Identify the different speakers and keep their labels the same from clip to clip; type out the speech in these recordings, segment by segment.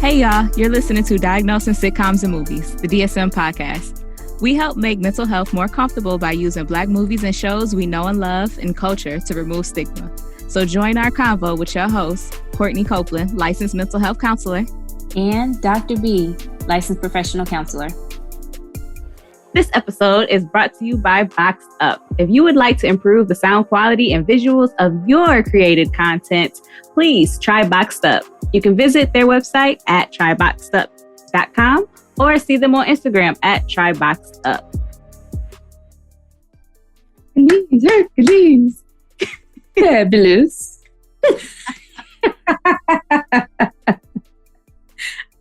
Speaker 1: Hey y'all, you're listening to Diagnosing Sitcoms and Movies, the DSM podcast. We help make mental health more comfortable by using Black movies and shows we know and love and culture to remove stigma. So join our convo with your host, Courtney Copeland, licensed mental health counselor,
Speaker 2: and Dr. B, licensed professional counselor.
Speaker 1: This episode is brought to you by Boxed Up. If you would like to improve the sound quality and visuals of your created content, please try Boxed Up. You can visit their website at tryboxedup.com or see them on Instagram at tryboxedup.
Speaker 2: Hercules. Fabulous.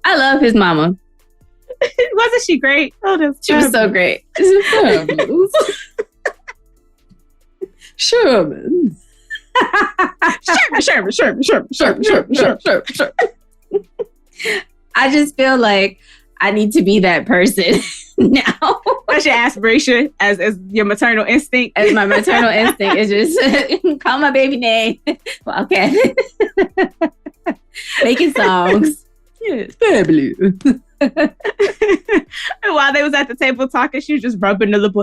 Speaker 2: I love his mama.
Speaker 1: Wasn't she great? Oh,
Speaker 2: she was so great. Sherman. Sherman. I just feel like I need to be that person now.
Speaker 1: That's your aspiration as your maternal instinct.
Speaker 2: As my maternal instinct is just call my baby name. Well, okay. Making songs.
Speaker 1: Yes, fabulous. And while they was at the table talking, she was just rubbing the lip.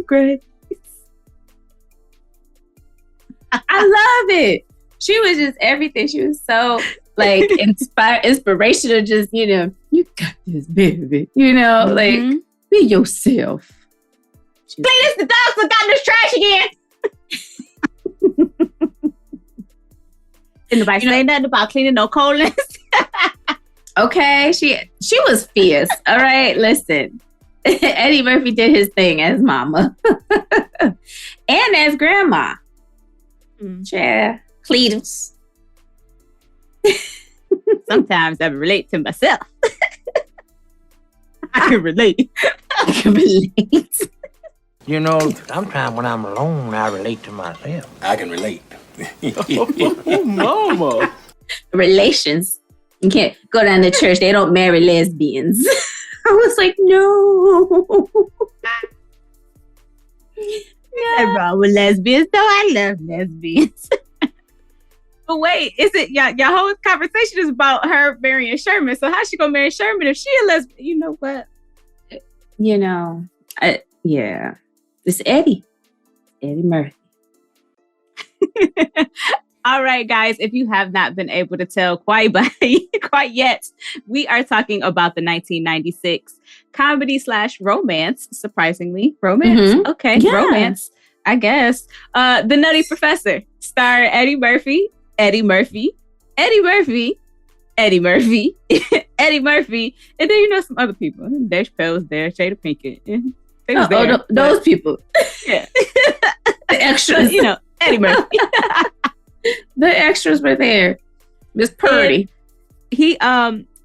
Speaker 1: Grace.
Speaker 2: I love it. She was just everything. She was so like inspirational. Just, you got this, baby. Like be yourself.
Speaker 1: Clean this, the dogs have gotten this trash again. Didn't nobody say nothing about cleaning no colons.
Speaker 2: Okay, she was fierce. All right, listen. Eddie Murphy did his thing as mama and as grandma. Yeah, Cletus.
Speaker 1: Sometimes I relate to myself. I can relate.
Speaker 3: Sometimes when I'm alone, I relate to myself.
Speaker 4: I can relate.
Speaker 3: Mama.
Speaker 2: Relations. You can't go down to church. They don't marry lesbians. I was like, no.
Speaker 1: Nothing wrong with lesbians, though. I love lesbians. But wait, is it your whole conversation is about her marrying Sherman? So how's she gonna marry Sherman if she a lesbian? You know what?
Speaker 2: Yeah. It's Eddie Murphy.
Speaker 1: All right, guys, if you have not been able to tell quite yet, we are talking about the 1996 comedy/romance, surprisingly. Romance?
Speaker 2: Mm-hmm.
Speaker 1: Okay, yeah. Romance, I guess. The Nutty Professor, starring Eddie Murphy, and then some other people. Dave Chappelle was there, Jada Pinkett. They was there,
Speaker 2: those people.
Speaker 1: Yeah.
Speaker 2: The extras.
Speaker 1: Eddie Murphy.
Speaker 2: The extras were there. Miss Purdy.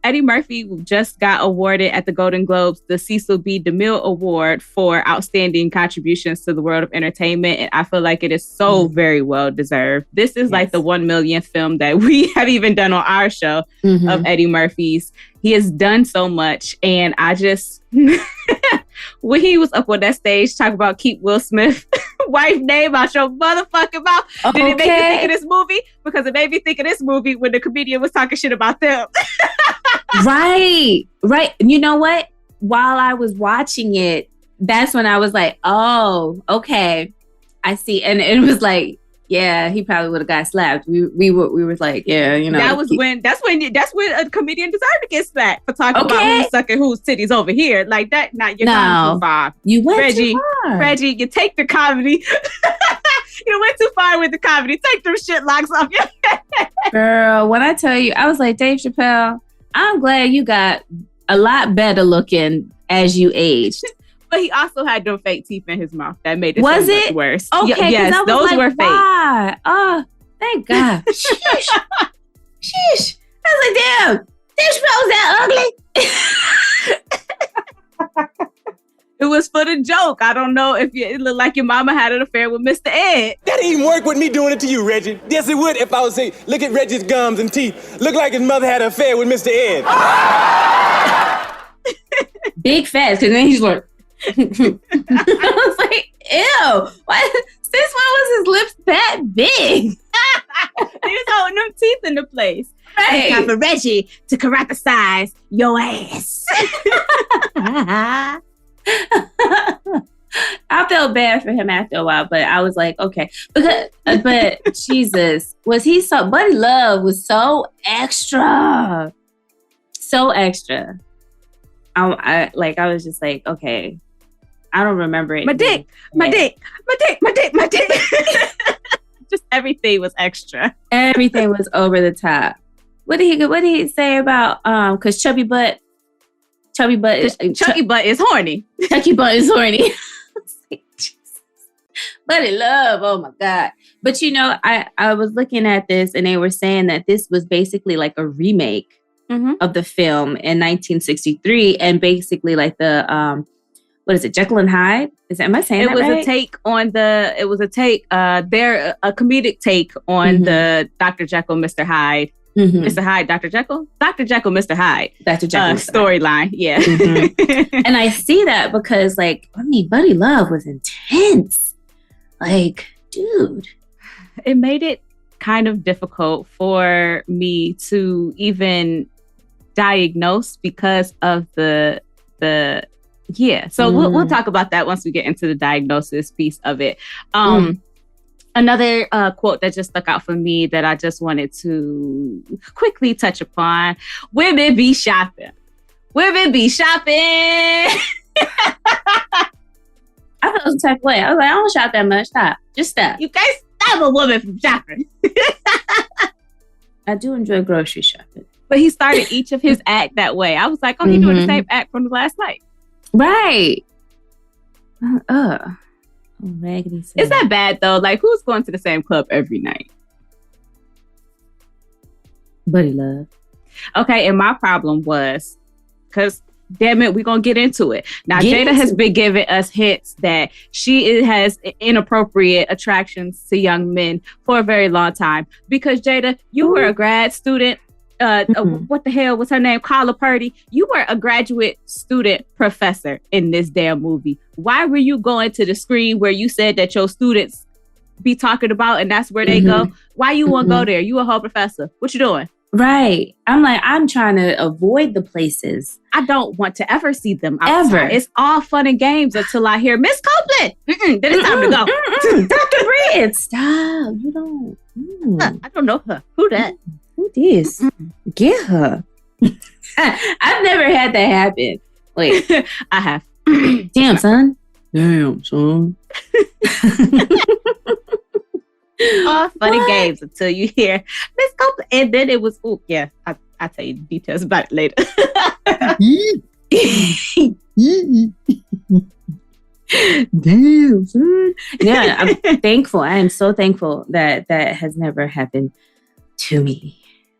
Speaker 1: Eddie Murphy just got awarded at the Golden Globes the Cecil B. DeMille Award for outstanding contributions to the world of entertainment, and I feel like it is so very well deserved. This is like the 1 millionth film that we have even done on our show of Eddie Murphy's. He has done so much, and I just when he was up on that stage talking about keep Will Smith wife name out your motherfucking mouth. Did it make you think of this movie? Because it made me think of this movie when the comedian was talking shit about them.
Speaker 2: Right. You know what? While I was watching it, that's when I was like, oh, okay. I see. And it was like, yeah, he probably would have got slapped. We were like, yeah,
Speaker 1: that's when a comedian deserved to get slapped for talking about who's sucking whose titties over here. Like that, you're gone too far.
Speaker 2: You went too far.
Speaker 1: Reggie, you take the comedy. You went too far with the comedy. Take them shit locks off your head.
Speaker 2: Girl, when I tell you, I was like, Dave Chappelle, I'm glad you got a lot better looking as you aged.
Speaker 1: But he also had them fake teeth in his mouth. That made it
Speaker 2: was
Speaker 1: so
Speaker 2: it
Speaker 1: much worse.
Speaker 2: Okay,
Speaker 1: yes, those were fake.
Speaker 2: Why? Oh, thank God. Sheesh. I was like, damn, Dave Chappelle was that ugly.
Speaker 1: It was for the joke. I don't know if it looked like your mama had an affair with Mr. Ed.
Speaker 4: That didn't even work with me doing it to you, Reggie. Yes, it would if I was saying, look at Reggie's gums and teeth. Look like his mother had an affair with Mr. Ed.
Speaker 2: Big fast, because then he's like, I was like, ew. Why? Since when was his lips that big?
Speaker 1: He was holding them teeth into place.
Speaker 2: Right.
Speaker 1: It's time for Reggie to karate-size your ass.
Speaker 2: I felt bad for him after a while, but I was like, okay. But Jesus, was he so... Buddy Love was so extra. So extra. I was just like, okay. I don't remember it.
Speaker 1: My dick. Just everything was extra.
Speaker 2: Everything was over the top. What did he say about because Chubby Butt
Speaker 1: Chucky Butt is horny.
Speaker 2: Chucky Butt is horny. Buddy Love, oh my God. But you know, I was looking at this and they were saying that this was basically like a remake of the film in 1963, and basically like the what is it, Jekyll and Hyde? Am I saying that right?
Speaker 1: It was a comedic take on the Dr. Jekyll, Mr. Hyde. Mr. Hyde, Dr. Jekyll? Dr. Jekyll, Mr. Hyde.
Speaker 2: Dr. Jekyll
Speaker 1: storyline, yeah.
Speaker 2: And I see that because, like, I mean, Buddy Love was intense. Like, dude.
Speaker 1: It made it kind of difficult for me to even diagnose because of the So we'll talk about that once we get into the diagnosis piece of it. Another quote that just stuck out for me that I just wanted to quickly touch upon: women be shopping. Women be shopping.
Speaker 2: I felt some type of way. I was like, I don't shop that much. Stop. Just stop.
Speaker 1: You can't stop a woman from shopping.
Speaker 2: I do enjoy grocery shopping.
Speaker 1: But he started each of his act that way. I was like, oh, he's doing the same act from the last night.
Speaker 2: Right. Oh, raggedy.
Speaker 1: Is that bad though? Like, who's going to the same club every night?
Speaker 2: Buddy Love.
Speaker 1: Okay, and my problem was, because damn it, we're going to get into it. Now, Jada has been giving us hints that she has inappropriate attractions to young men for a very long time. Because Jada, you were a grad student. What the hell was her name? Carla Purdy. You were a graduate student professor in this damn movie. Why were you going to the screen where you said that your students be talking about and that's where they go? Why you want to go there? You a whole professor. What you doing?
Speaker 2: Right. I'm like, I'm trying to avoid the places.
Speaker 1: I don't want to ever see them outside. Ever. It's all fun and games until I hear Miss Copeland. Then it's time to go.
Speaker 2: Dr. Bread, stop. You don't.
Speaker 1: I don't know her. Who that?
Speaker 2: Who this? Get her. I've never had that happen. Wait.
Speaker 1: I have.
Speaker 2: Damn, son. Damn, son.
Speaker 1: All fun and games until you hear Miss Copeland. And then it was, I'll tell you the details about it later.
Speaker 2: Damn, son. Yeah, I'm thankful. I am so thankful that that has never happened to me.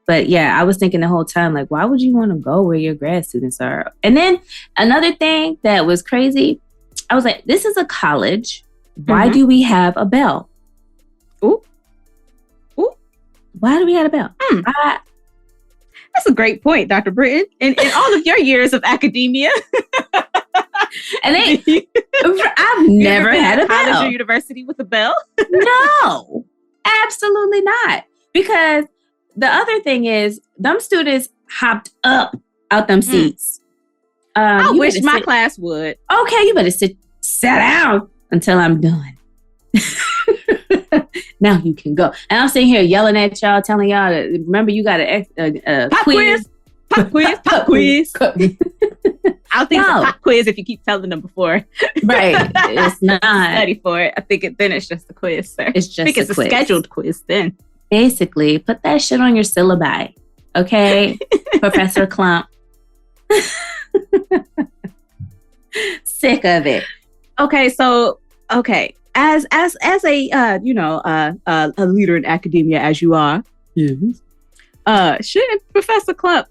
Speaker 2: But yeah, I was thinking the whole time, like, why would you want to go where your grad students are? And then another thing that was crazy, I was like, this is a college. Why do we have a bell?
Speaker 1: Ooh.
Speaker 2: Why do we have a bell?
Speaker 1: That's a great point, Dr. Britton. In all of your years of academia.
Speaker 2: And I've never had a bell.
Speaker 1: College or university with a bell?
Speaker 2: No, absolutely not. Because the other thing is, them students hopped up out them seats.
Speaker 1: I wish my class would.
Speaker 2: Okay, you better sit down until I'm done. Now you can go. And I'm sitting here yelling at y'all, telling y'all to remember you got a
Speaker 1: pop quiz. Pop quiz. Pop quiz. I don't think it's a pop quiz if you keep telling them before.
Speaker 2: Right. It's not.
Speaker 1: Study for it. I think then it's just a quiz, sir.
Speaker 2: It's just
Speaker 1: a scheduled quiz then.
Speaker 2: Basically, put that shit on your syllabi. Okay, Professor Klump. Sick of it.
Speaker 1: Okay, so as a a leader in academia as you are, shouldn't Professor Klump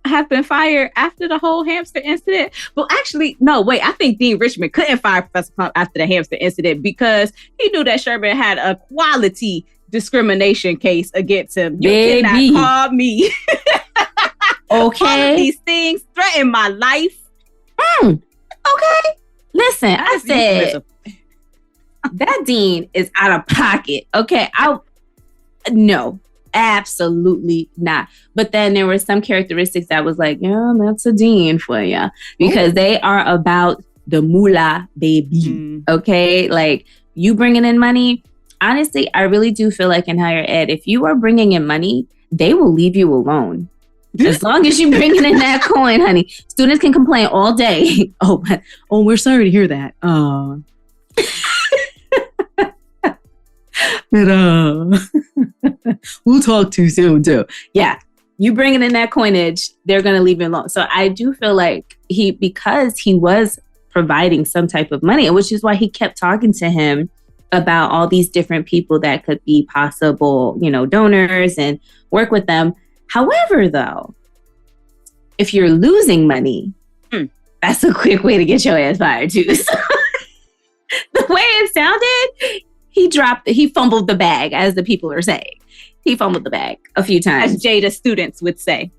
Speaker 1: have been fired after the whole hamster incident? Well, actually, no, wait. I think Dean Richmond couldn't fire Professor Klump after the hamster incident because he knew that Sherman had a quality discrimination case against him. You cannot call me.
Speaker 2: Okay.
Speaker 1: All of these things threaten my life.
Speaker 2: Okay. Listen, I said that dean is out of pocket. Okay. No, absolutely not. But then there were some characteristics that was like, yeah, that's a dean for you, because they are about the moolah, baby. Okay, like you bringing in money. Honestly, I really do feel like in higher ed, if you are bringing in money, they will leave you alone. As long as you're bringing in that coin, honey. Students can complain all day. Oh, we're sorry to hear that. But we'll talk too soon too. Yeah, you bringing in that coinage, they're gonna leave you alone. So I do feel like because he was providing some type of money, which is why he kept talking to him about all these different people that could be possible, donors and work with them. However, though, if you're losing money, that's a quick way to get your ass fired too. So, the way it sounded, he fumbled the bag, as the people are saying. He fumbled the bag a few times.
Speaker 1: As Jada students would say.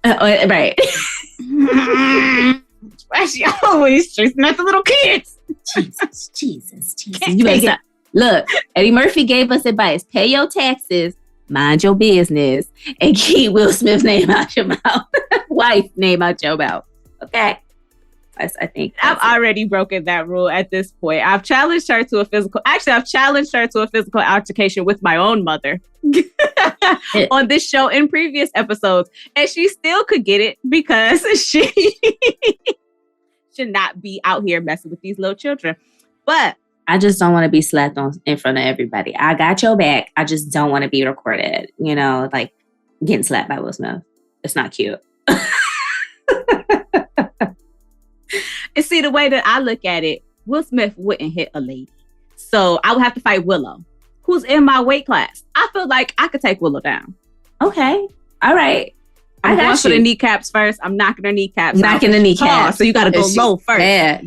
Speaker 2: Right.
Speaker 1: She always chasing at the little kids.
Speaker 2: Jesus. You better stop. Look, Eddie Murphy gave us advice. Pay your taxes, mind your business, and keep Will Smith's name out your mouth. Wife name out your mouth. Okay. I think
Speaker 1: I've already broken that rule at this point. I've challenged her to a physical altercation with my own mother on this show in previous episodes. And she still could get it because she should not be out here messing with these little children. But
Speaker 2: I just don't want to be slapped on in front of everybody. I got your back. I just don't want to be recorded, like getting slapped by Will Smith. It's not cute.
Speaker 1: And see, the way that I look at it, Will Smith wouldn't hit a lady. So I would have to fight Willow, who's in my weight class. I feel like I could take Willow down.
Speaker 2: Okay. All right.
Speaker 1: I'm going for the kneecaps first. I'm knocking her kneecaps.
Speaker 2: Knocking the kneecaps.
Speaker 1: So you got to go low first.
Speaker 2: Yeah,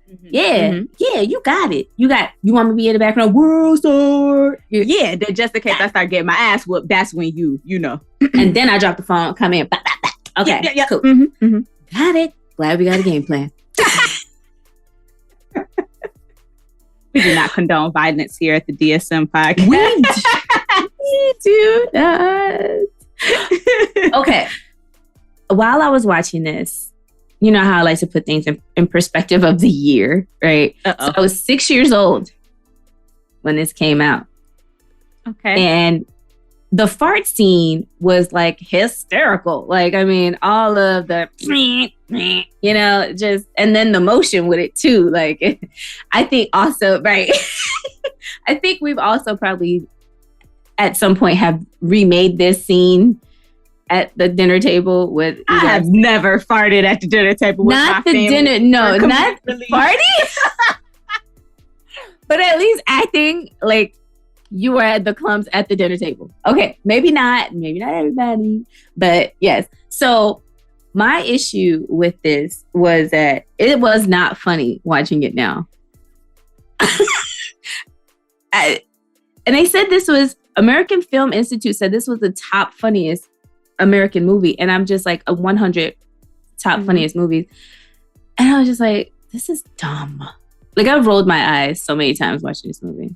Speaker 2: Mm-hmm. Yeah, you got it. You want me to be in the background? World star.
Speaker 1: Yeah, then just in case I start getting my ass whooped, that's when you know.
Speaker 2: And then I drop the phone, come in. Bah, bah, bah. Okay,
Speaker 1: yeah.
Speaker 2: Cool.
Speaker 1: Mm-hmm.
Speaker 2: Got it. Glad we got a game plan.
Speaker 1: We do not condone violence here at the DSM podcast.
Speaker 2: We do not. Okay. While I was watching this, you know how I like to put things in perspective of the year, right? So I was 6 years old when this came out.
Speaker 1: Okay.
Speaker 2: And the fart scene was like hysterical. Like, I mean, all of the, and then the motion with it too. Like, I think also, right. I think we've also probably at some point have remade this scene at the dinner table with.
Speaker 1: I have never farted at the dinner table with
Speaker 2: not
Speaker 1: my
Speaker 2: the
Speaker 1: family.
Speaker 2: Dinner. No, not farting. But at least acting like you were at the Klumps at the dinner table. Okay, maybe not everybody, but yes. So my issue with this was that it was not funny watching it now. And they said this was, American Film Institute said this was the top funniest American movie. And I'm just like a 100 top funniest movies. And I was just like, this is dumb. Like, I rolled my eyes so many times watching this movie.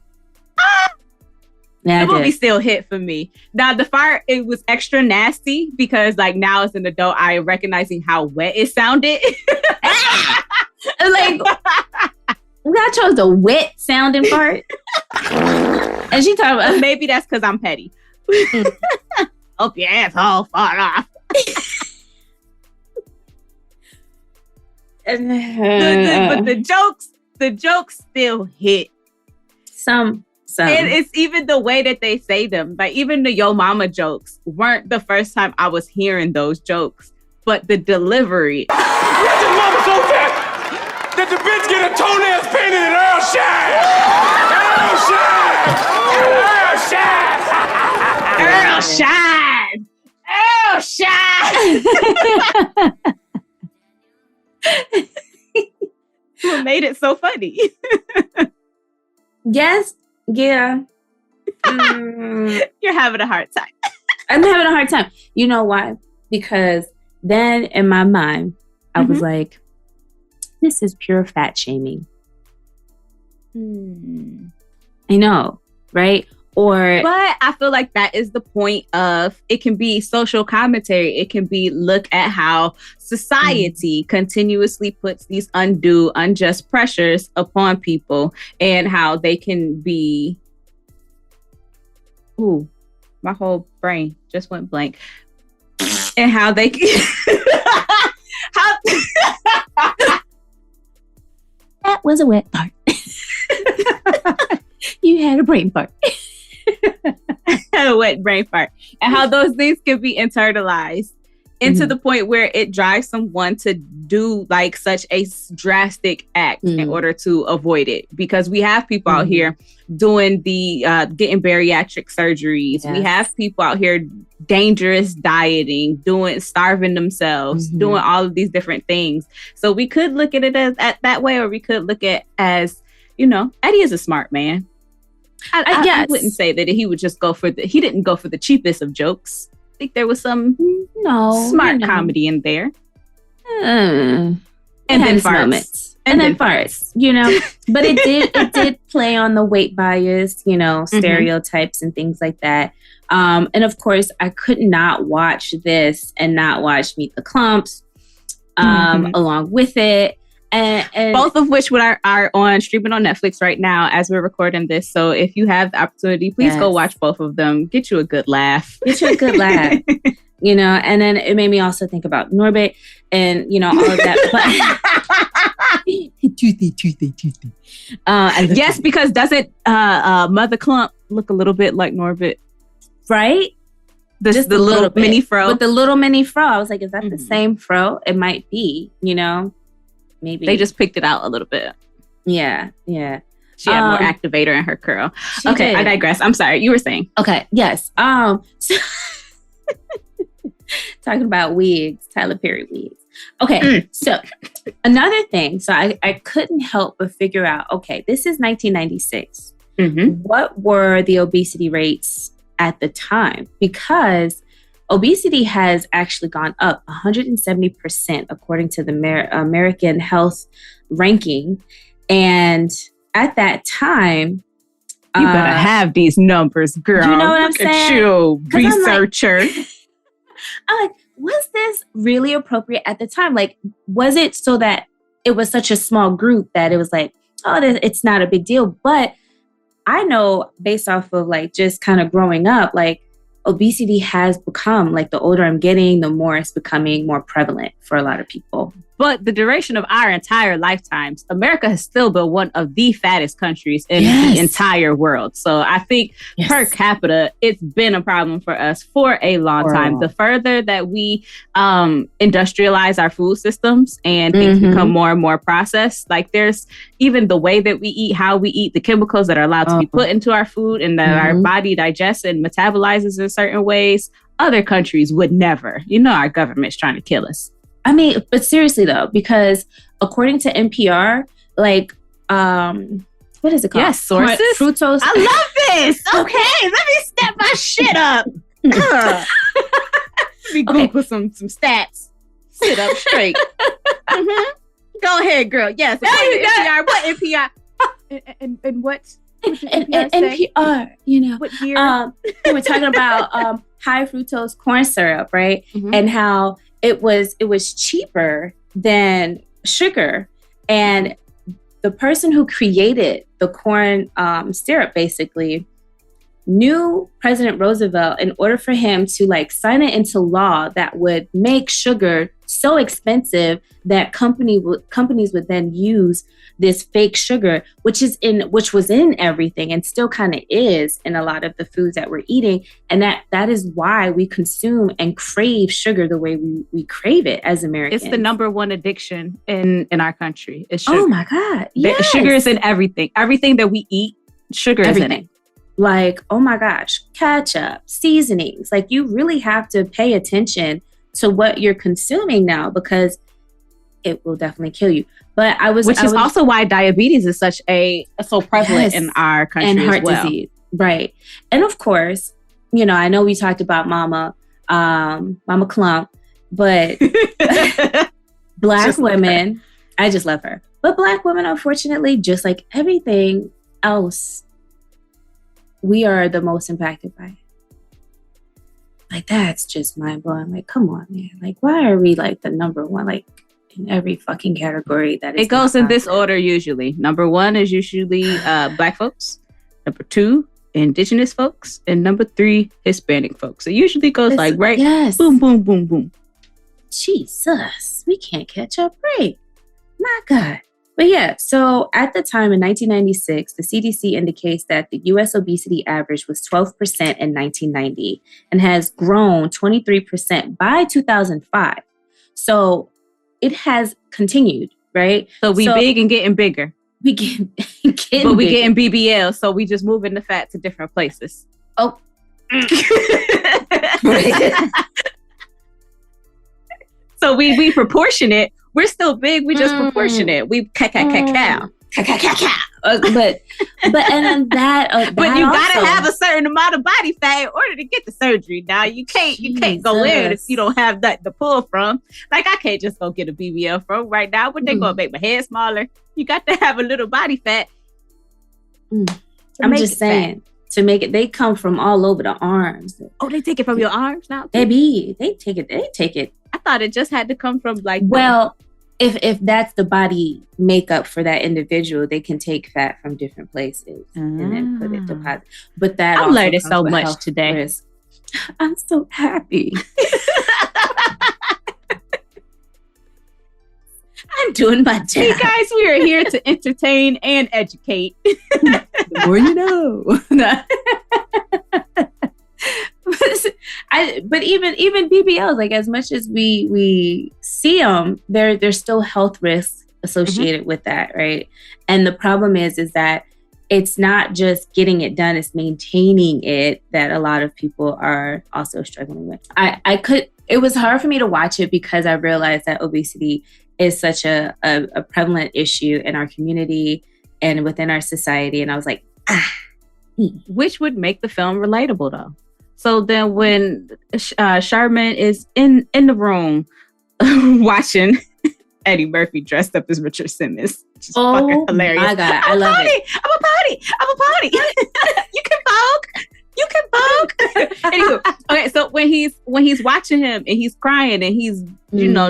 Speaker 1: The movie still hit for me. Now, the fart, it was extra nasty because, like, now as an adult, I am recognizing how wet it sounded.
Speaker 2: Like, I chose the wet sounding part. And she talking about,
Speaker 1: maybe that's because I'm petty. Hope your asshole fall off. But the jokes still hit.
Speaker 2: Some.
Speaker 1: And it's even the way that they say them. Like, even the Yo Mama jokes weren't the first time I was hearing those jokes, but the delivery.
Speaker 4: Richard's mama so fat that the bitch get her toenails painted in Earl Shine.
Speaker 1: Earl Shine. What made it so funny?
Speaker 2: Yes. Yeah.
Speaker 1: You're having a hard time.
Speaker 2: I'm having a hard time. You know why? Because then in my mind, I was like, this is pure fat shaming. I know, right? Or
Speaker 1: but I feel like that is the point of it. Can be social commentary. It can be look at how society continuously puts these undue, unjust pressures upon people and how they can be. Ooh, my whole brain just went blank. And how they can. How
Speaker 2: that was a wet fart. You had a brain fart.
Speaker 1: A wet brain fart. And how those things can be internalized into the point where it drives someone to do like such a drastic act in order to avoid it. Because we have people out here doing the getting bariatric surgeries. We have people out here dangerous dieting, starving themselves, doing all of these different things. So we could look at it as that way, or we could look at as, Eddie is a smart man. I wouldn't say that he would just he didn't go for the cheapest of jokes. I think there was some smart comedy in there.
Speaker 2: And then farts. And then farts, But it did play on the weight bias, stereotypes and things like that. And of course, I could not watch this and not watch Meet the Klumps along with it. And
Speaker 1: both of which are on streaming on Netflix right now as we're recording this. So if you have the opportunity, please go watch both of them. Get you a good laugh.
Speaker 2: And then it made me also think about Norbit and, all of that. Toothy.
Speaker 1: Yes, because doesn't Mother Klump look a little bit like Norbit?
Speaker 2: Right?
Speaker 1: Just the little mini fro.
Speaker 2: With the little mini fro. I was like, is that the same fro? It might be, Maybe
Speaker 1: they just picked it out a little bit.
Speaker 2: Yeah.
Speaker 1: She had more activator in her curl. Okay,
Speaker 2: did.
Speaker 1: I digress. I'm sorry. You were saying.
Speaker 2: Okay, yes. So talking about wigs, Tyler Perry wigs. Okay, so another thing. So I couldn't help but figure out, okay, this is 1996. What were the obesity rates at the time? Because obesity has actually gone up 170% according to the American Health Ranking. And at that time...
Speaker 1: You better have these numbers, girl.
Speaker 2: You know what I'm saying?
Speaker 1: At you, researcher.
Speaker 2: I'm like, was this really appropriate at the time? Like, was it so that it was such a small group that it was like, it's not a big deal? But I know based off of like just kind of growing up, like, obesity has become, like, the older I'm getting, the more it's becoming more prevalent for a lot of people.
Speaker 1: But the duration of our entire lifetimes, America has still been one of the fattest countries in the entire world. So I think per capita, it's been a problem for us for a long time. The further that we industrialize our food systems and things become more and more processed, like there's even the way that we eat, how we eat, the chemicals that are allowed to be put into our food and that our body digests and metabolizes in certain ways, other countries would never. Our government's trying to kill us.
Speaker 2: I mean, but seriously though, because according to NPR, like, what is it called?
Speaker 1: Yes, sources.
Speaker 2: Fructose.
Speaker 1: I love this. Okay, let me step my shit up. Let me Google some stats. Sit up straight. Go ahead, girl. Yes. NPR. What NPR? And what?
Speaker 2: NPR,
Speaker 1: what year?
Speaker 2: They were talking about high fructose corn syrup, right? And how it was cheaper than sugar. And the person who created the corn syrup basically knew President Roosevelt in order for him to like sign it into law that would make sugar so expensive that companies would then use this fake sugar, which was in everything and still kind of is in a lot of the foods that we're eating. And that is why we consume and crave sugar the way we crave it as Americans.
Speaker 1: It's the number one addiction in our country. It's sugar.
Speaker 2: Oh my God. Yes.
Speaker 1: Sugar is in everything. Everything that we eat, sugar is in it.
Speaker 2: Like, oh my gosh, ketchup, seasonings. Like, you really have to pay attention to what you're consuming now because it will definitely kill you. But which is
Speaker 1: also why diabetes is so prevalent in our country
Speaker 2: and heart
Speaker 1: as well.
Speaker 2: Disease, right? And of course, I know we talked about Mama Klump, but Black women, I just love her. But Black women, unfortunately, just like everything else we are the most impacted by it. Like, that's just mind blowing. Like, come on, man. Like, why are we like the number one, like in every fucking category that is?
Speaker 1: It goes in this order usually. Number 1 is usually Black folks. Number 2, Indigenous folks, and number 3, Hispanic folks. It usually goes like right,
Speaker 2: yes,
Speaker 1: boom, boom, boom, boom.
Speaker 2: Jesus, we can't catch up, right? My God. But yeah, so at the time in 1996, the CDC indicates that the U.S. obesity average was 12% in 1990 and has grown 23% by 2005. So it has continued, right?
Speaker 1: So we big and getting bigger.
Speaker 2: We getting
Speaker 1: but we getting BBL, so we just moving the fat to different places.
Speaker 2: Oh.
Speaker 1: So we proportionate. We're still big. We just proportionate. We cow.
Speaker 2: But and then that.
Speaker 1: But you gotta have a certain amount of body fat in order to get the surgery. Now you can't go in if you don't have that to pull from. Like, I can't just go get a BBL from right now. But they gonna make my head smaller. You got to have a little body fat.
Speaker 2: I'm just saying, to make it, they come from all over the arms.
Speaker 1: Oh, they take it from your arms now?
Speaker 2: Baby, they take it.
Speaker 1: I thought it just had to come from like.
Speaker 2: Well, if that's the body makeup for that individual, they can take fat from different places and then put it deposit. But that
Speaker 1: I'm learning so much today.
Speaker 2: Risk. I'm so happy. I'm doing my job.
Speaker 1: Hey guys, we are here to entertain and educate.
Speaker 2: The more you know. But even BBLs, like, as much as we see them, there's still health risks associated with that, right? And the problem is that it's not just getting it done; it's maintaining it that a lot of people are also struggling with. It was hard for me to watch it because I realized that obesity is such a prevalent issue in our community and within our society, and I was like,
Speaker 1: which would make the film relatable, though. So then when Sherman is in the room watching Eddie Murphy dressed up as Richard Simmons, which is fucking hilarious.
Speaker 2: My God, I love it.
Speaker 1: I'm a party. You can vogue. Anywho, okay, so when he's watching him and he's crying and he's,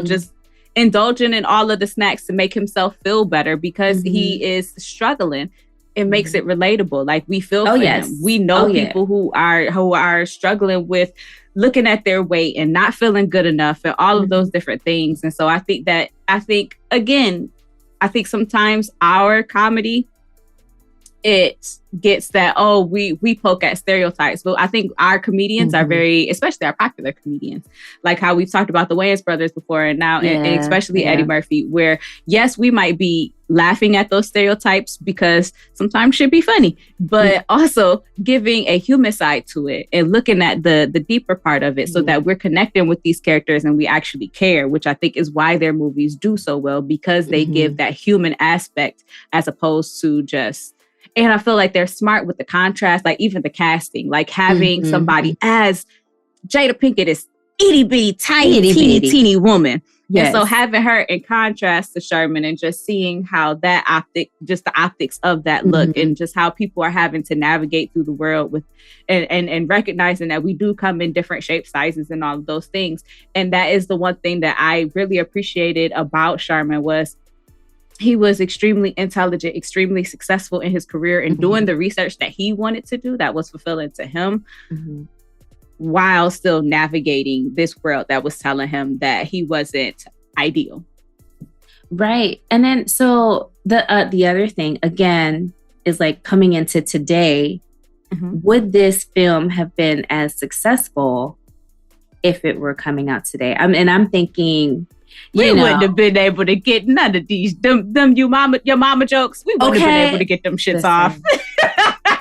Speaker 1: just indulging in all of the snacks to make himself feel better because he is struggling. It makes it relatable. Like, we feel for him. We know people who are struggling with looking at their weight and not feeling good enough and all of those different things. And so I think sometimes our comedy, it gets that, we poke at stereotypes. But I think our comedians are very, especially our popular comedians, like how we've talked about the Wayans brothers before and now, and especially Eddie Murphy, where yes, we might be laughing at those stereotypes because sometimes shit be funny, but also giving a human side to it and looking at the deeper part of it so that we're connecting with these characters and we actually care, which I think is why their movies do so well, because they give that human aspect as opposed to just. And I feel like they're smart with the contrast, like even the casting, like having somebody as Jada Pinkett is itty bitty, teeny woman. Yes. And so having her in contrast to Sherman and just seeing how the optics of that look and just how people are having to navigate through the world with and recognizing that we do come in different shapes, sizes, and all of those things. And that is the one thing that I really appreciated about Sherman was he was extremely intelligent, extremely successful in his career and doing the research that he wanted to do that was fulfilling to him while still navigating this world that was telling him that he wasn't ideal.
Speaker 2: Right. And then so the other thing, again, is like coming into today, would this film have been as successul if it were coming out today? I'm thinking...
Speaker 1: We wouldn't have been able to get none of these your mama jokes. We wouldn't have been able to get them shits off.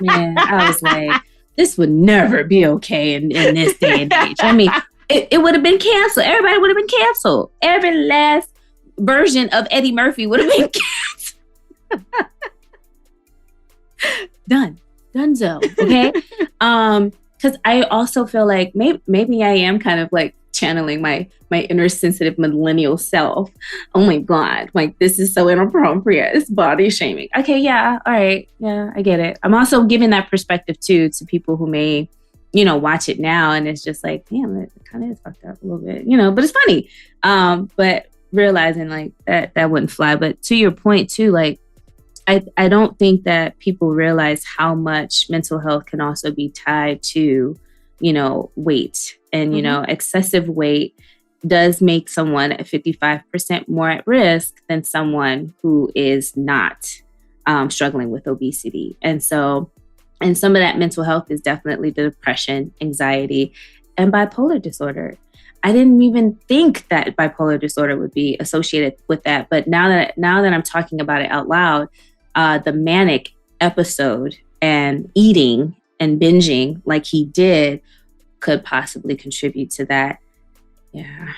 Speaker 2: Man, I was like, this would never be okay in this day and age. I mean, it would have been canceled. Everybody would have been canceled. Every last version of Eddie Murphy would have been canceled. Donezo. Okay. Because I also feel like maybe I am kind of like channeling my inner sensitive millennial self. Oh my God, like this is so inappropriate. It's body shaming. Okay, yeah, all right, yeah, I get it. I'm also giving that perspective too to people who may, watch it now, and it's just like, damn, it kind of is fucked up a little bit, but it's funny. But realizing like that wouldn't fly. But to your point too, like I don't think that people realize how much mental health can also be tied to, weight. And, excessive weight does make someone at 55% more at risk than someone who is not struggling with obesity. And so, and some of that mental health is definitely the depression, anxiety, and bipolar disorder. I didn't even think that bipolar disorder would be associated with that. But now that I'm talking about it out loud, the manic episode and eating and binging like he did could possibly contribute to that. Yeah.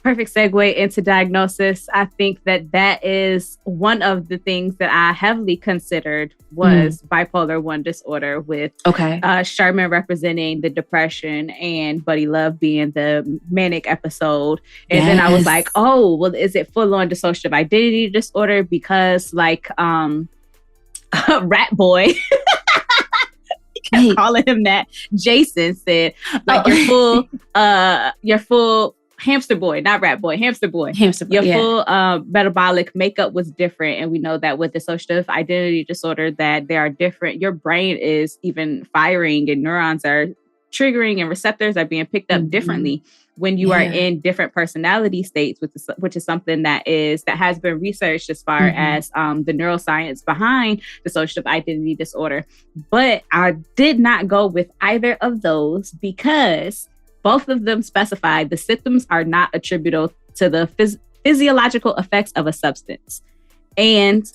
Speaker 1: Perfect segue into diagnosis. I think that is one of the things that I heavily considered was bipolar 1 disorder, with Sherman representing the depression and Buddy Love being the manic episode. And then I was like, oh, well, is it full-on dissociative identity disorder? Because like Rat Boy, calling him that, Jason said, like your full hamster boy, not rat boy, hamster boy. Your full metabolic makeup was different. And we know that with dissociative identity disorder that they are different. Your brain is even firing and neurons are triggering and receptors are being picked up differently when you are in different personality states, which is something that has been researched as far as the neuroscience behind dissociative identity disorder. But I did not go with either of those because both of them specified the symptoms are not attributable to the physiological effects of a substance. And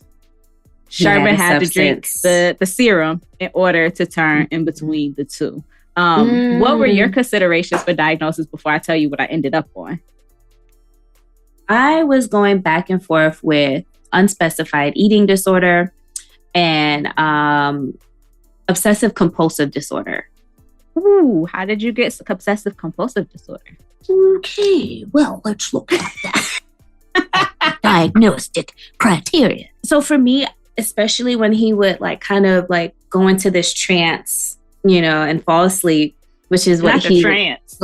Speaker 1: Sherman had to drink the serum in order to turn in between the two. What were your considerations for diagnosis before I tell you what I ended up on?
Speaker 2: I was going back and forth with unspecified eating disorder and obsessive compulsive disorder.
Speaker 1: Ooh, how did you get obsessive compulsive disorder?
Speaker 5: Okay, well, let's look at that. Diagnostic criteria.
Speaker 2: So for me, especially when he would like kind of like go into this trance, and fall asleep, which is what little trance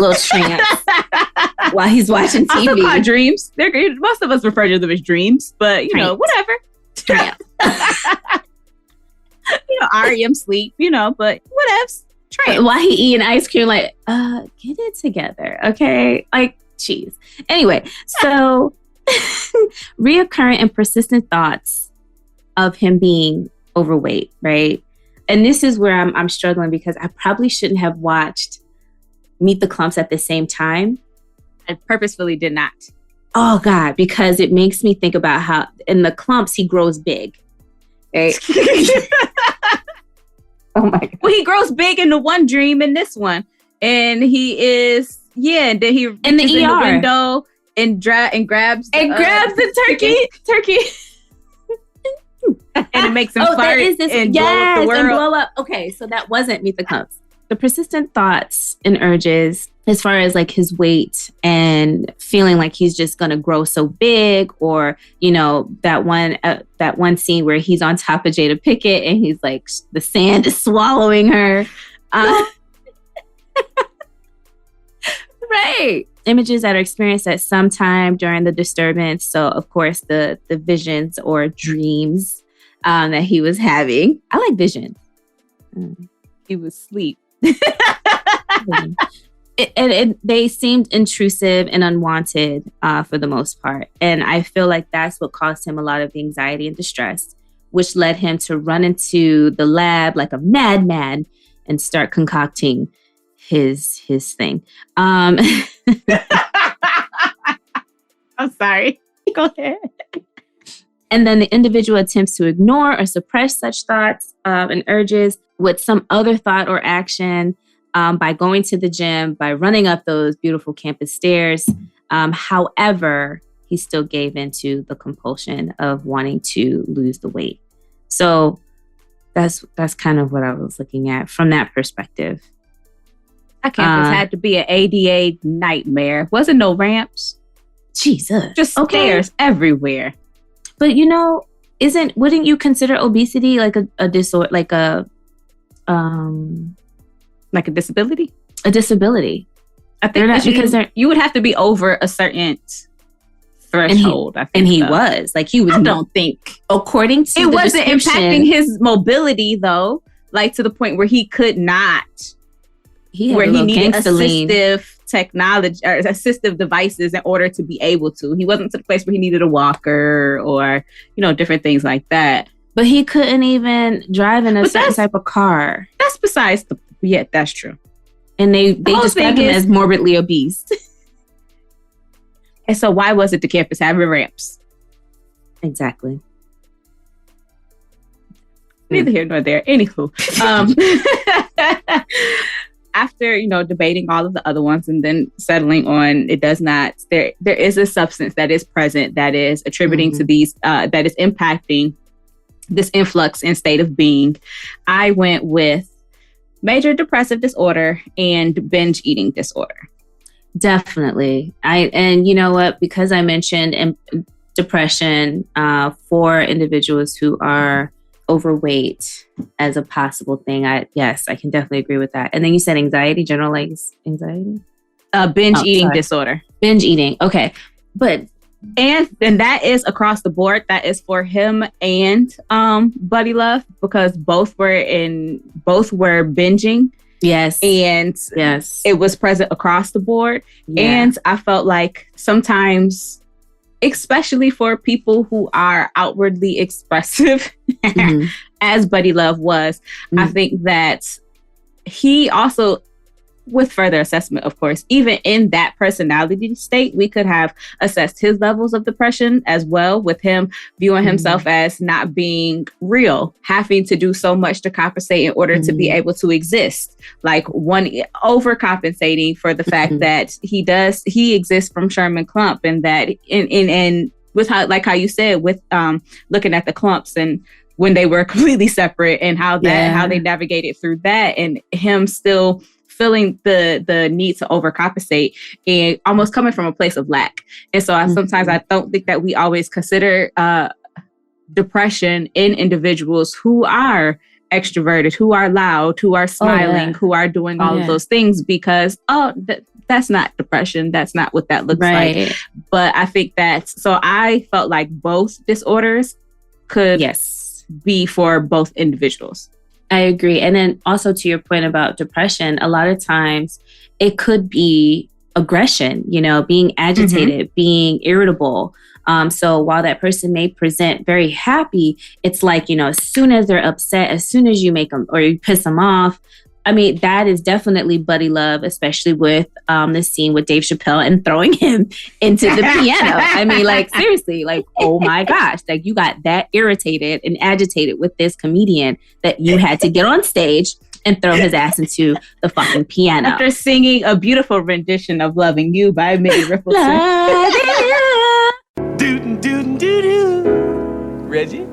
Speaker 2: while he's watching TV.
Speaker 1: Also called dreams. Most of us refer to them as dreams, but whatever.
Speaker 2: Trance.
Speaker 1: REM sleep, but whatevs.
Speaker 2: While he eating ice cream, like, get it together, okay? Like, jeez. Anyway, so reoccurrent and persistent thoughts of him being overweight, right? And this is where I'm struggling because I probably shouldn't have watched Meet the Klumps at the same time.
Speaker 1: I purposefully did not.
Speaker 2: Oh, God, because it makes me think about how in the Klumps, he grows big, right? Oh my God.
Speaker 1: Well, he grows big in the one dream in this one. And he is, and then he
Speaker 2: in the ER.
Speaker 1: In the window and grabs
Speaker 2: the turkey.
Speaker 1: And it makes him fart and blow up the world.
Speaker 2: And blow up. Okay, so that wasn't Meet the Klumps. The persistent thoughts and urges as far as like his weight and feeling like he's just going to grow so big, or, that one scene where he's on top of Jada Pinkett and he's like, the sand is swallowing her. Right. Images that are experienced at some time during the disturbance. So, of course, the visions or dreams that he was having. I like vision.
Speaker 1: He was asleep.
Speaker 2: They seemed intrusive and unwanted for the most part. And I feel like that's what caused him a lot of the anxiety and distress, which led him to run into the lab like a madman and start concocting his thing.
Speaker 1: I'm sorry. Go ahead.
Speaker 2: And then the individual attempts to ignore or suppress such thoughts and urges with some other thought or action by going to the gym, by running up those beautiful campus stairs. However, he still gave into the compulsion of wanting to lose the weight. So that's kind of what I was looking at from that perspective.
Speaker 1: That campus had to be an ADA nightmare. Wasn't no ramps.
Speaker 2: Jesus.
Speaker 1: Just stairs everywhere.
Speaker 2: But wouldn't you consider obesity like a disorder, like a
Speaker 1: disability?
Speaker 2: A disability.
Speaker 1: I think you would have to be over a certain threshold.
Speaker 2: And he was. Like he was.
Speaker 1: I don't think.
Speaker 2: According to
Speaker 1: it wasn't impacting his mobility though, like to the point where he could not. He needed assistive technology or assistive devices in order to be able to. He wasn't to the place where he needed a walker or different things like that.
Speaker 2: But he couldn't even drive in a certain type of car.
Speaker 1: That's besides the. Yeah, that's true.
Speaker 2: And they described him as morbidly obese.
Speaker 1: And so why wasn't the campus having ramps?
Speaker 2: Exactly.
Speaker 1: Neither here nor there. Anywho. After, debating all of the other ones and then settling on there is a substance that is present that is attributing to these, that is impacting this influx in state of being. I went with major depressive disorder and binge eating disorder.
Speaker 2: Definitely. And you know what? Because I mentioned depression for individuals who are overweight as a possible thing, I can definitely agree with that. And then you said anxiety, generalized anxiety?
Speaker 1: Binge eating disorder.
Speaker 2: Binge eating. Okay. But
Speaker 1: and that is across the board. That is for him and Buddy Love, because both were binging.
Speaker 2: Yes.
Speaker 1: And
Speaker 2: yes,
Speaker 1: it was present across the board. Yeah. And I felt like sometimes, especially for people who are outwardly expressive, as Buddy Love was, I think that he also, with further assessment, of course, even in that personality state, we could have assessed his levels of depression as well, with him viewing himself as not being real, having to do so much to compensate in order to be able to exist. Like one overcompensating for the fact that he exists from Sherman Klump, and that in with how you said with looking at the Klumps and when they were completely separate and how they navigated through that, and him still feeling the need to overcompensate and almost coming from a place of lack. And so sometimes I don't think that we always consider depression in individuals who are extroverted, who are loud, who are smiling, who are doing all of those things, because that's not depression. That's not what that looks like. But I think so I felt like both disorders could be for both individuals.
Speaker 2: I agree. And then also to your point about depression, a lot of times it could be aggression, being agitated, being irritable. So while that person may present very happy, it's like, as soon as they're upset, as soon as you make them or you piss them off, I mean, that is definitely Buddy Love, especially with the scene with Dave Chappelle and throwing him into the piano. I mean, like, seriously, like, oh my gosh, like you got that irritated and agitated with this comedian that you had to get on stage and throw his ass into the fucking piano.
Speaker 1: After singing a beautiful rendition of Loving You by Minnie Riperton.
Speaker 4: Reggie?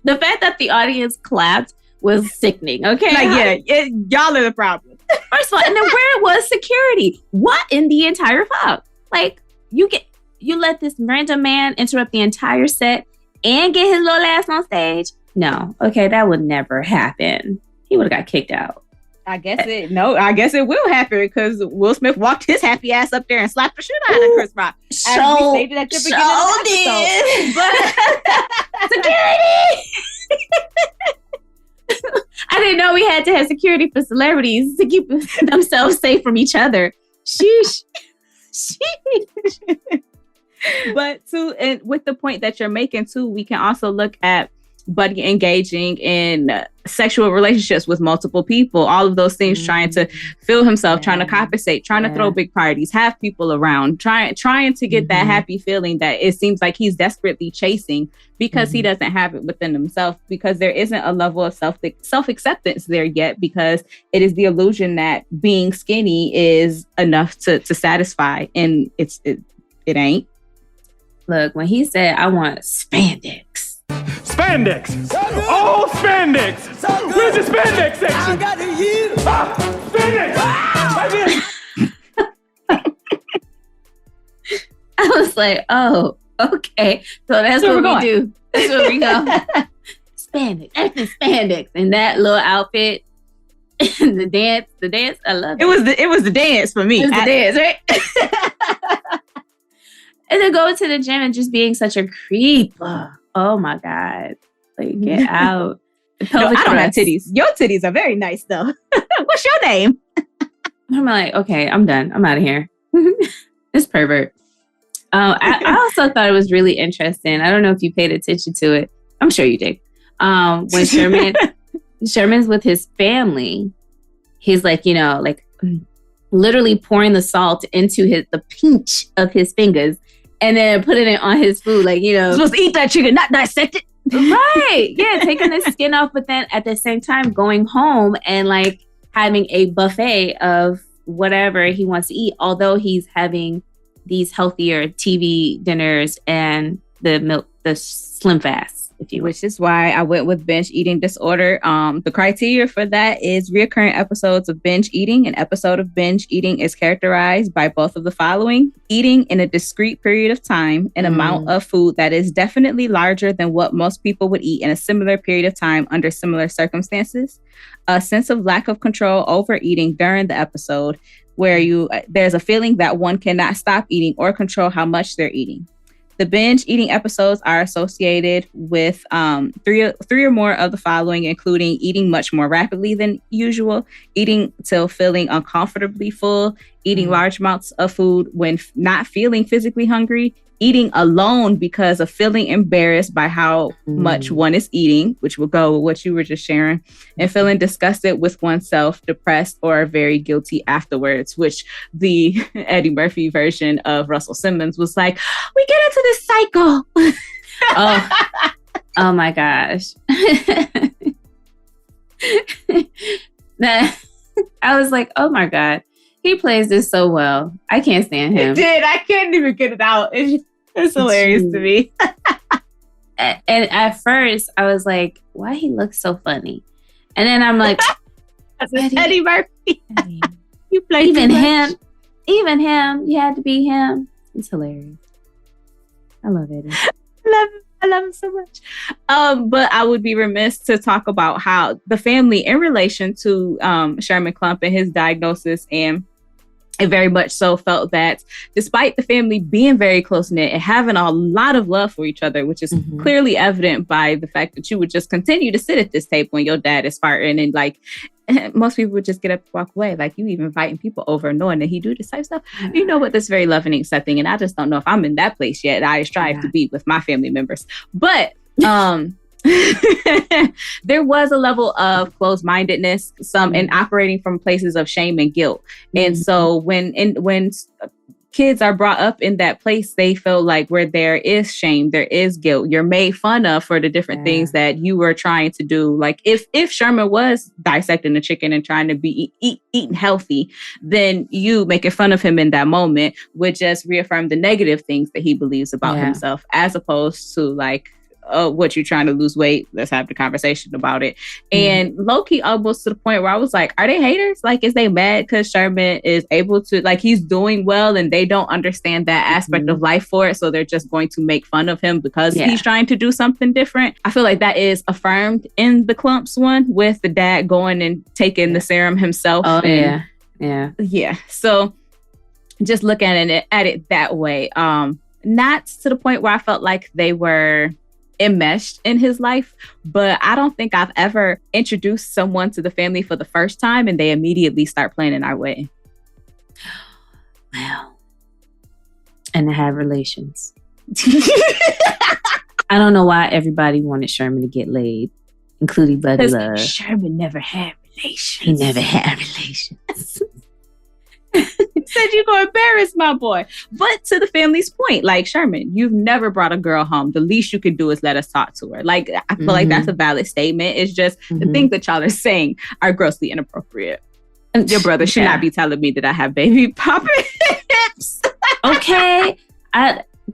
Speaker 2: The fact that the audience clapped was sickening. Okay,
Speaker 1: y'all are the problem.
Speaker 2: First of all, and then where was security? What in the entire fuck? Like you let this random man interrupt the entire set and get his little ass on stage? No, okay, that would never happen. He would have got kicked out.
Speaker 1: I guess it will happen, because Will Smith walked his happy ass up there and slapped the shit out of Chris Rock. As we stated at the beginning of the episode.
Speaker 2: Security! I didn't know we had to have security for celebrities to keep themselves safe from each other. Sheesh.
Speaker 1: But and with the point that you're making too, we can also look at Buddy engaging in sexual relationships with multiple people, all of those things, trying to feel himself, trying to compensate, trying to throw big parties, have people around, trying to get that happy feeling that it seems like he's desperately chasing, because he doesn't have it within himself, because there isn't a level of self-acceptance there yet, because it is the illusion that being skinny is enough to satisfy, and it ain't.
Speaker 2: Look, when he said, I want spandex.
Speaker 4: Spandex. All spandex. Where's the spandex section? I got the yield. Spandex.
Speaker 2: I was like, oh, okay. So that's what we do. That's where we go. Spandex. That's the spandex. And that little outfit. the dance, I love it.
Speaker 1: It was the dance for me.
Speaker 2: It was the dance, right? And then going to the gym and just being such a creep. Oh my God. Like, get out.
Speaker 1: No, I don't have titties. Your titties are very nice though. What's your name?
Speaker 2: I'm like, okay, I'm done. I'm out of here. This pervert. I also thought it was really interesting. I don't know if you paid attention to it. I'm sure you did. When Sherman's with his family, he's like, literally pouring the salt into the pinch of his fingers and then putting it on his food. Like,
Speaker 1: You're supposed to eat that chicken, not dissect it.
Speaker 2: Right. Yeah. Taking the skin off, but then at the same time going home and like having a buffet of whatever he wants to eat, although he's having these healthier TV dinners and the slim fast, if you will.
Speaker 1: Which is why I went with binge eating disorder. The criteria for that is recurrent episodes of binge eating. An episode of binge eating is characterized by both of the following: eating in a discrete period of time, an amount of food that is definitely larger than what most people would eat in a similar period of time under similar circumstances, a sense of lack of control over eating during the episode, where there's a feeling that one cannot stop eating or control how much they're eating. The binge eating episodes are associated with three or more of the following, including eating much more rapidly than usual, eating till feeling uncomfortably full, eating large amounts of food when not feeling physically hungry, eating alone because of feeling embarrassed by how much one is eating, which will go with what you were just sharing, and feeling disgusted with oneself, depressed, or very guilty afterwards, which the Eddie Murphy version of Russell Simmons was like, we get into this cycle.
Speaker 2: Oh my gosh. I was like, oh my God. He plays this so well. I can't stand him.
Speaker 1: He did. I can't even get it out. It's hilarious to me.
Speaker 2: And at first, I was like, why he looks so funny? And then I'm like,
Speaker 1: Eddie Murphy.
Speaker 2: You play even him. You had to be him. It's hilarious. I love Eddie.
Speaker 1: I love him so much. But I would be remiss to talk about how the family in relation to Sherman Klump and his diagnosis, and it very much so felt that despite the family being very close-knit and having a lot of love for each other, which is clearly evident by the fact that you would just continue to sit at this table when your dad is farting, and like most people would just get up and walk away. Like, you even inviting people over knowing that he do this type of stuff. You know what? That's very loving and accepting. And I just don't know if I'm in that place yet. I strive to be with my family members. But there was a level of closed-mindedness, and operating from places of shame and guilt. And so when kids are brought up in that place, they feel like where there is shame, there is guilt. You're made fun of for the different things that you were trying to do. Like if Sherman was dissecting the chicken and trying to be eating healthy, then you making fun of him in that moment would just reaffirm the negative things that he believes about himself, as opposed to like, oh, what, you're trying to lose weight? Let's have the conversation about it. And low-key almost to the point where I was like, are they haters? Like, is they mad because Sherman is able to, like, he's doing well and they don't understand that aspect of life for it, so they're just going to make fun of him because he's trying to do something different? I feel like that is affirmed in the Klumps one, with the dad going and taking the serum himself. Yeah. So just looking at it that way, not to the point where I felt like they were enmeshed in his life, but I don't think I've ever introduced someone to the family for the first time and they immediately start playing in our way.
Speaker 2: Wow. And to have relations. I don't know why everybody wanted Sherman to get laid, including Buddy Love.
Speaker 1: Sherman never had relations.
Speaker 2: He never had relations.
Speaker 1: Said you're gonna embarrass my boy. But to the family's point, like, Sherman, you've never brought a girl home. The least you could do is let us talk to her. Like, I feel like that's a valid statement. It's just the things that y'all are saying are grossly inappropriate. Your brother should not be telling me that I have baby popping hips.
Speaker 2: Okay.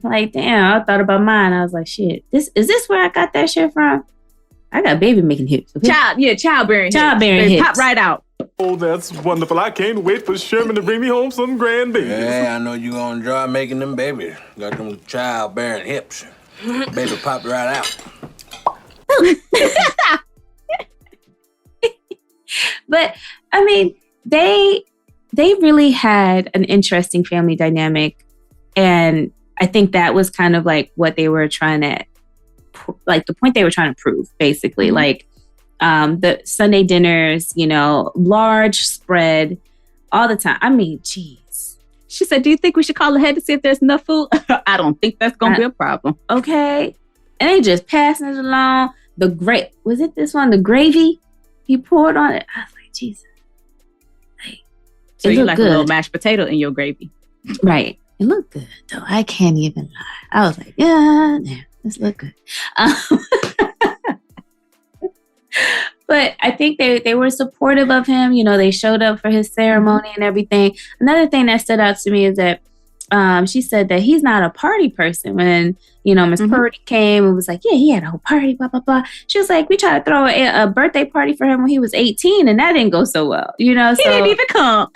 Speaker 2: Like, damn, I thought about mine. I was like, shit, is this where I got that shit from? I got baby making hips. Okay?
Speaker 1: Childbearing
Speaker 2: hips.
Speaker 1: Pop right out.
Speaker 4: Oh, that's wonderful. I can't wait for Sherman to bring me home some grandbabies.
Speaker 3: Yeah, I know you gonna enjoy making them babies. Got them childbearing hips. Baby popped right out.
Speaker 2: But I mean, they really had an interesting family dynamic, and I think that was kind of like what they were trying to, like the point they were trying to prove, basically. Mm-hmm. Like the Sunday dinners, you know, large spread all the time. I mean, geez.
Speaker 1: She said, "Do you think we should call ahead to see if there's enough food?" I don't think that's gonna be a problem.
Speaker 2: Okay, and they just passing it along. Was it this one? The gravy he poured on it. I was like, Jesus. Like,
Speaker 1: so you like good. A little mashed potato in your gravy.
Speaker 2: Right. It looked good, though. I can't even lie. I was like, yeah, this look good. But I think they were supportive of him. You know, they showed up for his ceremony and everything. Another thing that stood out to me is that she said that he's not a party person. When, you know, Miss Purdy came and was like, yeah, he had a whole party, blah, blah, blah. She was like, we tried to throw a birthday party for him when he was 18 and that didn't go so well. You know,
Speaker 1: He didn't even come.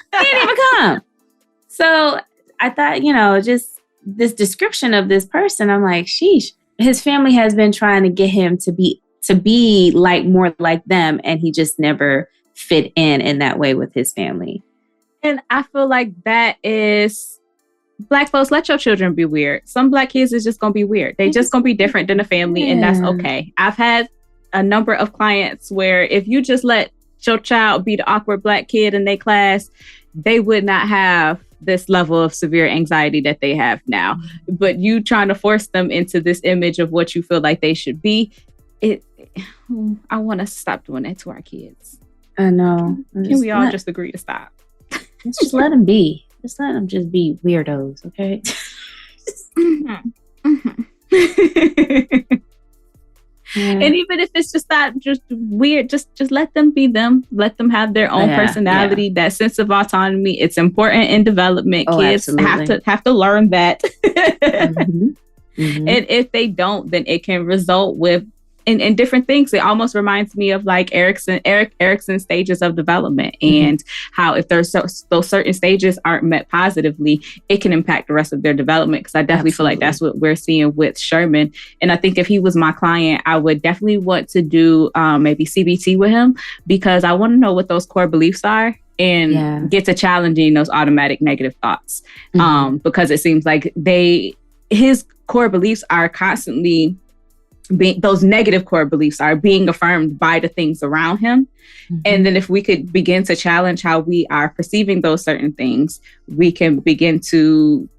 Speaker 2: So I thought, you know, just this description of this person, I'm like, sheesh. His family has been trying to get him to be like more like them, and he just never fit in that way with his family.
Speaker 1: And I feel like that is Black folks, let your children be weird. Some Black kids is just gonna be weird. They just gonna be different than the family, and that's okay. I've had a number of clients where if you just let your child be the awkward Black kid in their class, they would not have this level of severe anxiety that they have now. But you trying to force them into this image of what you feel like they should be, I want us to stop doing that to our kids.
Speaker 2: I know.
Speaker 1: Can we all just agree to stop?
Speaker 2: Let's just let them be. Just let them just be weirdos, okay?
Speaker 1: And even if it's just not just weird, just let them be them. Let them have their own personality, that sense of autonomy. It's important in development. Kids have to learn that. And if they don't, then it can result with in different things. It almost reminds me of like Erik Erikson's stages of development, and how if there's those certain stages aren't met positively, it can impact the rest of their development. Because I definitely feel like that's what we're seeing with Sherman. And I think if he was my client, I would definitely want to do maybe CBT with him, because I want to know what those core beliefs are and get to challenging those automatic negative thoughts. Because it seems like his core beliefs are constantly those negative core beliefs are being affirmed by the things around him. And then if we could begin to challenge how we are perceiving those certain things, we can begin to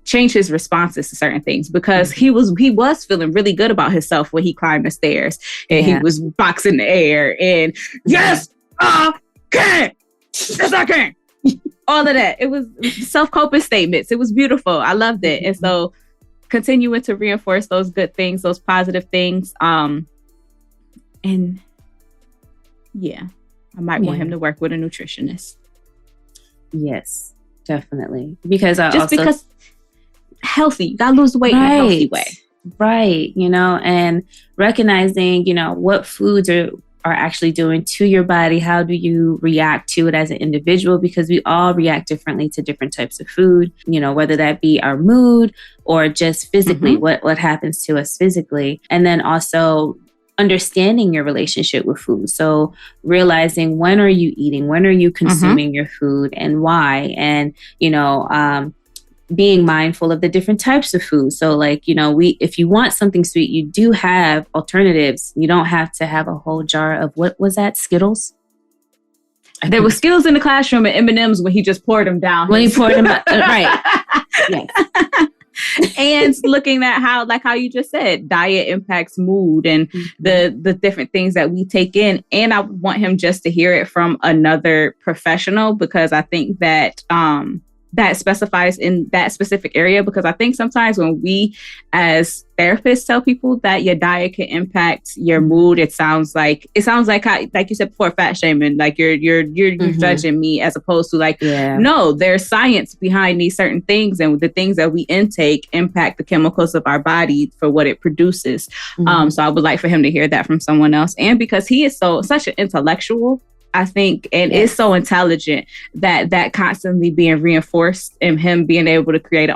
Speaker 1: change his responses to certain things, because he was feeling really good about himself when he climbed the stairs and he was boxing the air and yes, I can. Yes, I can. All of that. It was self-coping statements. It was beautiful. I loved it. And so continuing to reinforce those good things, those positive things. And I might want him to work with a nutritionist.
Speaker 2: Yes, definitely. Because
Speaker 1: because healthy, you gotta lose the weight in a healthy way.
Speaker 2: Right. You know, and recognizing, you know, what foods are actually doing to your body. How do you react to it as an individual? Because we all react differently to different types of food, you know, whether that be our mood or just physically, what happens to us physically. And then also understanding your relationship with food. So realizing, when are you eating? When are you consuming your food, and why? And, you know, being mindful of the different types of food. So like, you know, if you want something sweet, you do have alternatives. You don't have to have a whole jar of, what was that, Skittles?
Speaker 1: There was Skittles in the classroom and M&Ms when he just poured them down.
Speaker 2: When he poured them out, right. Yes.
Speaker 1: And looking at how you just said, diet impacts mood and the different things that we take in. And I want him just to hear it from another professional, because I think that that specifies in that specific area, because I think sometimes when we as therapists tell people that your diet can impact your mood, it sounds like how, like you said before, fat shaming, like you're judging me, as opposed to like, no, there's science behind these certain things, and the things that we intake impact the chemicals of our body for what it produces. So I would like for him to hear that from someone else, and because he is such an intellectual, I think, and is so intelligent, that constantly being reinforced and him being able to create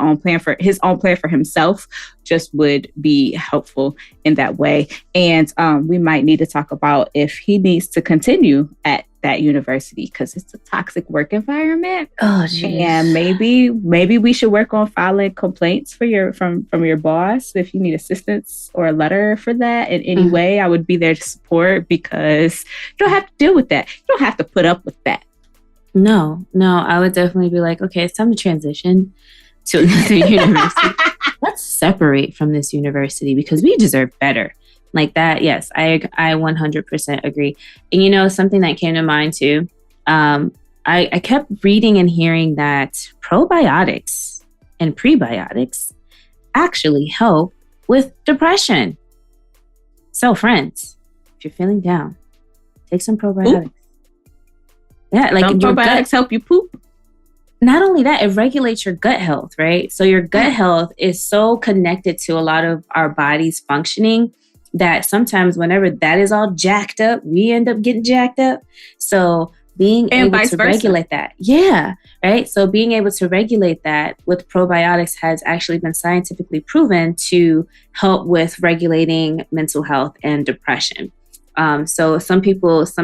Speaker 1: his own plan for himself just would be helpful in that way. And we might need to talk about if he needs to continue at that university, because it's a toxic work environment. Oh, geez. And maybe we should work on filing complaints from your boss. If you need assistance or a letter for that in any way, I would be there to support, because you don't have to deal with that. You don't have to put up with that.
Speaker 2: No, I would definitely be like, okay, it's time to transition to another university. Let's separate from this university because we deserve better. Like that, yes, I 100% agree. And something that came to mind too, I kept reading and hearing that probiotics and prebiotics actually help with depression. So friends, if you're feeling down, take some probiotics. Ooh. Yeah, like
Speaker 1: some probiotics help you poop.
Speaker 2: Not only that, it regulates your gut health, right? So your gut health is so connected to a lot of our body's functioning that sometimes whenever that is all jacked up, we end up getting jacked up. So being able to regulate that. Yeah, right? So being able to regulate that with probiotics has actually been scientifically proven to help with regulating mental health and depression. So some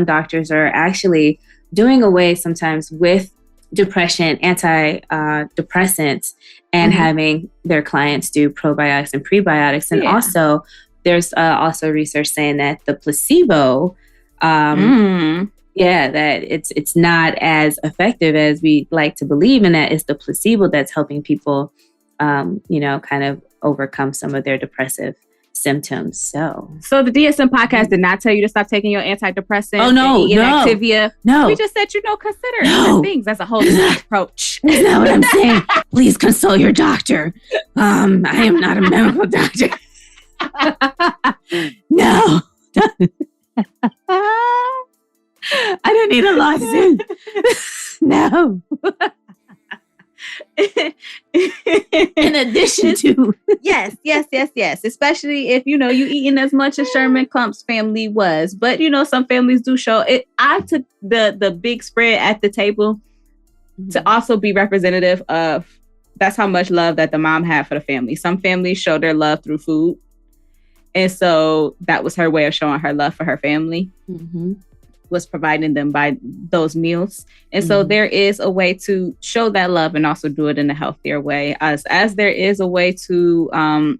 Speaker 2: doctors are actually doing away sometimes with depression, antidepressants, and having their clients do probiotics and prebiotics. And also, there's also research saying that the placebo, that it's not as effective as we like to believe, and that it's the placebo that's helping people, kind of overcome some of their depressive symptoms. So
Speaker 1: the DSM podcast did not tell you to stop taking your antidepressants.
Speaker 2: Oh no,
Speaker 1: Activia.
Speaker 2: No.
Speaker 1: We just said consider other things as a holistic approach.
Speaker 2: That's not what I'm saying. Please consult your doctor. I am not a medical doctor. No. I don't need a lawsuit. No. In addition to
Speaker 1: yes, especially if you eating as much as Sherman Klump's family was, but some families do show it. I took the big spread at the table to also be representative of that's how much love that the mom had for the family. Some families show their love through food, and so that was her way of showing her love for her family. Was providing them by those meals. And so there is a way to show that love and also do it in a healthier way, as there is a way to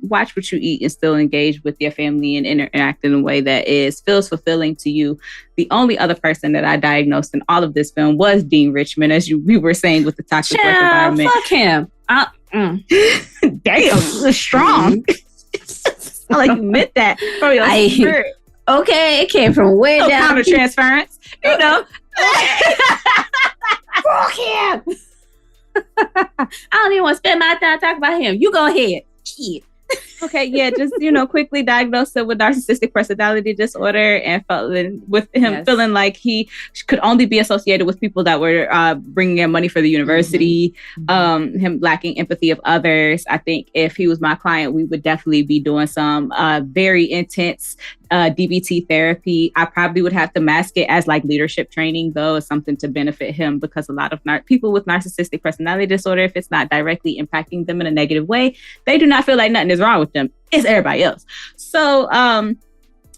Speaker 1: watch what you eat and still engage with your family and interact in a way that feels fulfilling to you. The only other person that I diagnosed in all of this film was Dean Richmond, as we were saying, with the toxic work environment.
Speaker 2: Fuck him.
Speaker 1: Damn, strong. Like you meant that from your spirit.
Speaker 2: Okay, it came from way down.
Speaker 1: Counter transference,
Speaker 2: Fuck him. I don't even want to spend my time talking about him. You go ahead. Shit.
Speaker 1: Okay, yeah, just quickly diagnosed him with narcissistic personality disorder, and feeling like he could only be associated with people that were bringing in money for the university. Him lacking empathy of others. I think if he was my client, we would definitely be doing some very intense DBT therapy. I probably would have to mask it as like leadership training, though, as something to benefit him, because a lot of people with narcissistic personality disorder, if it's not directly impacting them in a negative way, they do not feel like nothing is wrong with them. It's everybody else. So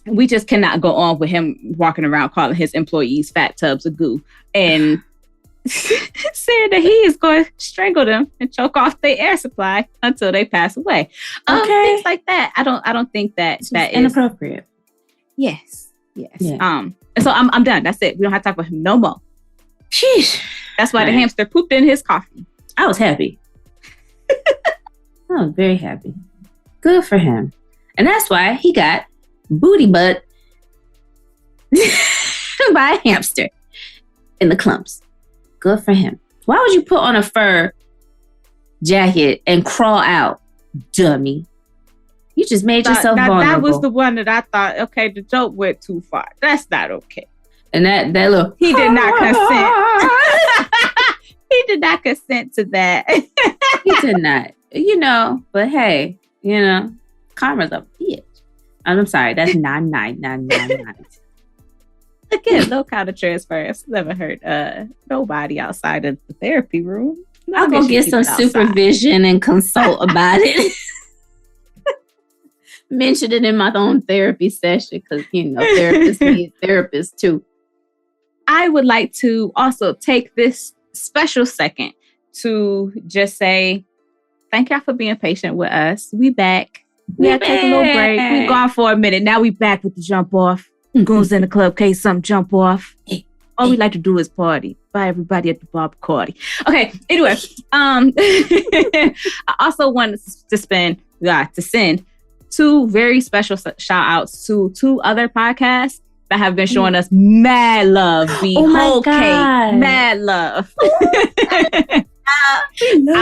Speaker 1: we just cannot go on with him walking around calling his employees fat tubs of goo and saying that he is going to strangle them and choke off their air supply until they pass away. Things like that. I don't think that is
Speaker 2: inappropriate.
Speaker 1: Yes. Yeah. So I'm done. That's it. We don't have to talk about him no more.
Speaker 2: Sheesh.
Speaker 1: That's why the hamster pooped in his coffee.
Speaker 2: I was happy. I was very happy. Good for him. And that's why he got booty butt by a hamster in the Klumps. Good for him. Why would you put on a fur jacket and crawl out, dummy. You just made yourself vulnerable.
Speaker 1: That was the one that I thought, okay, the joke went too far. That's not okay.
Speaker 2: And that little...
Speaker 1: He did not consent. He did not consent to that.
Speaker 2: He did not. But hey, karma's a bitch. I'm sorry, that's 99999.
Speaker 1: Again, no kind of transfers. Never hurt nobody outside of the therapy room.
Speaker 2: I'll go get some supervision and consult about it. Mention it in my own therapy session because, therapists need therapists too.
Speaker 1: I would like to also take this special second to just say thank y'all for being patient with us. We back. We had to take a little break. We gone for a minute. Now we back with the jump off. Goons in the club, case something jump off. All we like to do is party. Bye everybody at the bar party. Okay, anyway. I also wanted to send two very special shout outs to two other podcasts that have been showing us mad love. The whole cake, mad love. I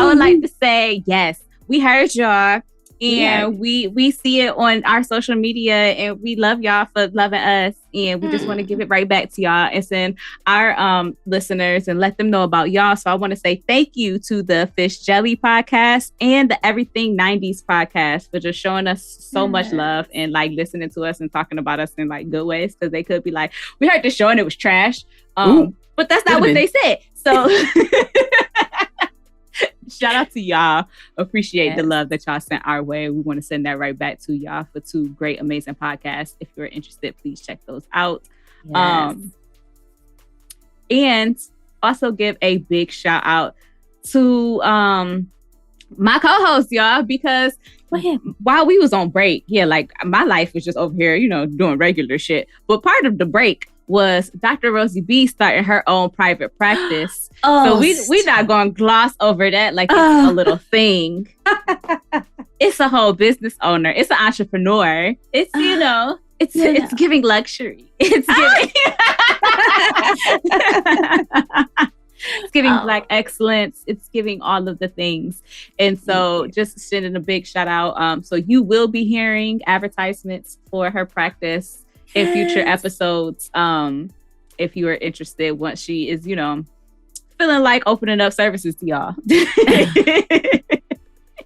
Speaker 1: would like to say, yes, we heard y'all. And we see it on our social media, and we love y'all for loving us. And we just want to give it right back to y'all and send our listeners and let them know about y'all. So I want to say thank you to the Fish Jelly podcast and the Everything 90s podcast for just showing us so much love and like listening to us and talking about us in like good ways. Because they could be like, we heard the show and it was trash. But that's not what they said. So shout out to y'all. Appreciate the love that y'all sent our way. We want to send that right back to y'all for two great, amazing podcasts. If you're interested, please check those out. Yes. And also give a big shout out to my co-host, y'all, because while we was on break, my life was just over here, doing regular shit. But part of the break was Dr. Rosie B starting her own private practice. So we not going to gloss over that like it's a little thing. It's a whole business owner. It's an entrepreneur. It's, it's giving luxury. It's giving Black excellence. It's giving all of the things. And so just sending a big shout out. So you will be hearing advertisements for her practice in future episodes, if you are interested, once she is, feeling like opening up services to y'all.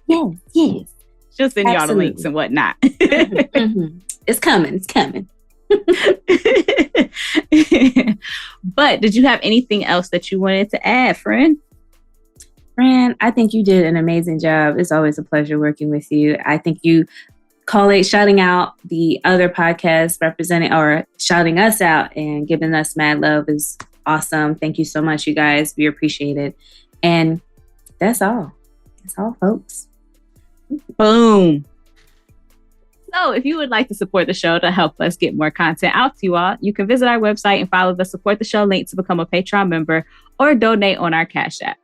Speaker 2: Yes.
Speaker 1: She'll send y'all the links and whatnot.
Speaker 2: It's coming.
Speaker 1: But did you have anything else that you wanted to add, friend?
Speaker 2: Fran, I think you did an amazing job. It's always a pleasure working with you. I think you shouting out the other podcasts representing or shouting us out and giving us mad love is awesome. Thank you so much, you guys. We appreciate it. And that's all. That's all, folks.
Speaker 1: Boom. So if you would like to support the show to help us get more content out to you all, you can visit our website and follow the Support the Show link to become a Patreon member or donate on our Cash App.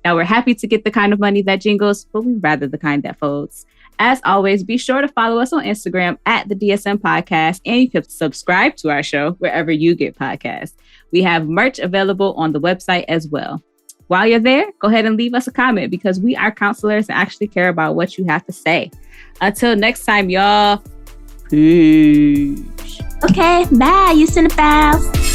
Speaker 1: Now, we're happy to get the kind of money that jingles, but we'd rather the kind that folds. As always, be sure to follow us on Instagram at the DSM Podcast, and you can subscribe to our show wherever you get podcasts. We have merch available on the website as well. While you're there, go ahead and leave us a comment because we are counselors and actually care about what you have to say. Until next time, y'all. Peace.
Speaker 5: Okay, bye, you cinephiles.